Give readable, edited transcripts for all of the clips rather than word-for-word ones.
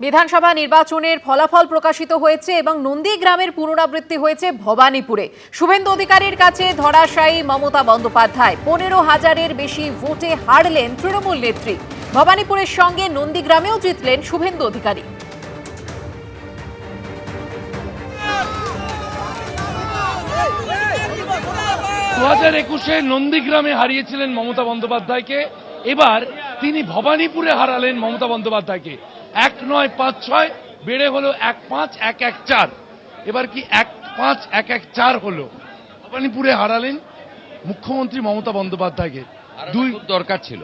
বিধানসভা নির্বাচনের ফলাফল প্রকাশিত হয়েছে এবং নন্দীগ্রামের পুনরাবৃত্তি হয়েছে ভবানীপুরে। শুভেন্দু অধিকারীর কাছে ধরাশায়ী মমতা বন্দ্যোপাধ্যায়। 15,000-এর বেশি ভোটে হারলেন তৃণমূল নেত্রী। ভবানীপুরের সঙ্গে নন্দীগ্রামেও জিতলেন শুভেন্দু অধিকারী। 2021-এ নন্দীগ্রামে হারিয়েছিলেন মমতা বন্দ্যোপাধ্যায়কে, এবার তিনি ভবানীপুরে হারালেন মমতা বন্দ্যোপাধ্যায়কে। 1-9-5-6 বেড়ে হলো 1-5-1-1-4, এবার কি 1-5-1-1-4 হলো। ভবানীপুরে হারালেন মুখ্যমন্ত্রী মমতা বন্দ্যোপাধ্যায়কে। খুব দরকার ছিল।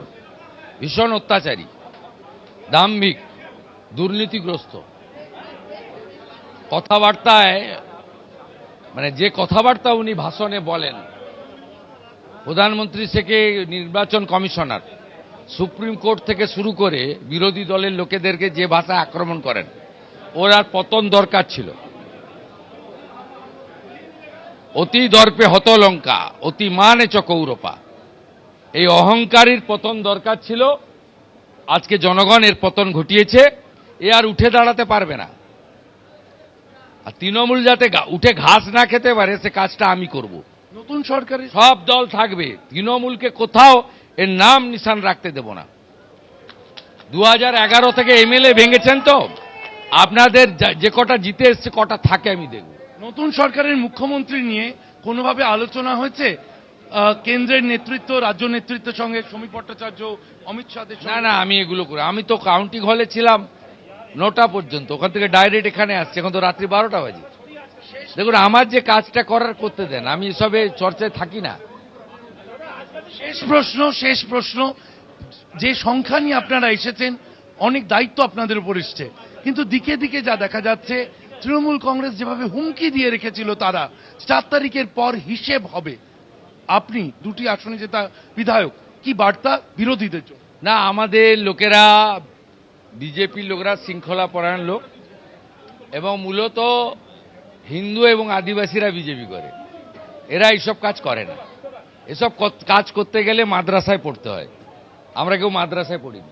ভীষণ অত্যাচারী, দাম্ভিক, দুর্নীতিগ্রস্ত কথাবার্তায়, মানে যে কথাবার্তা উনি ভাষণে বলেন, প্রধানমন্ত্রী থেকে নির্বাচন কমিশনার, সুপ্রিম কোর্ট থেকে শুরু করে বিরোধী দলের লোকেদেরকে যে ভাষায় আক্রমণ করেন, ওর আর পতন দরকার ছিল। অতি দর্পে হত লঙ্কা, অতি মানে চ কৌরপা। এই অহংকারীর পতন দরকার ছিল। আজকে জনগণ এর পতন ঘটিয়েছে। এ আর উঠে দাঁড়াতে পারবে না। আর তৃণমূল যাতে উঠে ঘাস না খেতে পারে, সে কাজটা আমি করব। নতুন সরকারের সব দল থাকবে, তৃণমূলকে কোথাও এর নাম নিশান রাখতে দেব না। 2011 থেকে এমএলএ ভেঙেছেন তো, আপনাদের যে কটা জিতে এসছে কটা থাকে আমি দেখব। নতুন সরকারের মুখ্যমন্ত্রী নিয়ে কোনোভাবে আলোচনা হয়েছে কেন্দ্রের নেতৃত্ব, রাজ্য নেতৃত্বের সঙ্গে? সমীপ ভট্টাচার্য, অমিত শাহের না না, আমি এগুলো করি। আমি তো কাউন্টিং হলে ছিলাম 9টা পর্যন্ত, ওখান থেকে ডাইরেক্ট এখানে আসছে, এখন তো রাত্রি 12টা বাজে। দেখুন, আমার যে কাজটা করার করতে দেন, আমি এসবে চর্চায় থাকি না। শেষ প্রশ্ন, যে সংখ্যা নিয়ে আপনারা এসেছেন, অনেক দায়িত্ব আপনাদের উপর এসছে, কিন্তু দিকে দিকে যা দেখা যাচ্ছে, তৃণমূল কংগ্রেস যেভাবে হুমকি দিয়ে রেখেছিল তারা 4 তারিখের পর হিসেব হবে। আপনি 2টি আসনে জেতা বিধায়ক, কি বার্তা বিরোধীদের জন্য? না, আমাদের লোকেরা, বিজেপির লোকেরা শৃঙ্খলা পরায়ণ লোক, এবং মূলত হিন্দু এবং আদিবাসীরা বিজেপি করে। এরা এইসব কাজ করে না। এসব কাজ করতে গেলে মাদ্রাসায় পড়তে হয়। আমরা কেউ মাদ্রাসায় পড়িনি।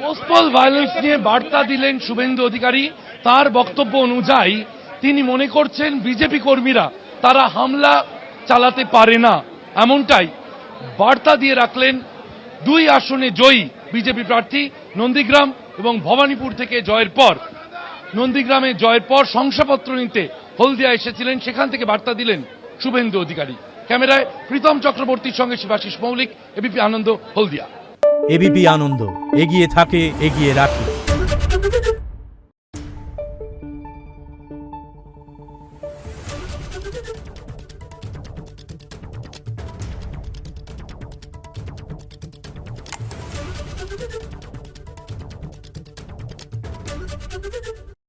পোস্টপল ভায়োলেন্স নিয়ে বার্তা দিলেন শুভেন্দু অধিকারী। তার বক্তব্য অনুযায়ী তিনি মনে করছেন বিজেপি কর্মীরা তারা হামলা চালাতে পারে না, এমনটাই বার্তা দিয়ে রাখলেন 2 আসনে জয়ী বিজেপি প্রার্থী। নন্দীগ্রাম এবং ভবানীপুর থেকে জয়ের পর, নন্দীগ্রামে জয়ের পর শংসাপত্র নিতে হলদিয়া এসেছিলেন, সেখান থেকে বার্তা দিলেন শুভেন্দু অধিকারী। ক্যামেরায় প্রীতম চক্রবর্তীর সঙ্গে শিবাশিস মৌলিক, এবিপি আনন্দ, হলদিয়া। এবিপি আনন্দ, এগিয়ে থাকে, এগিয়ে রাখে।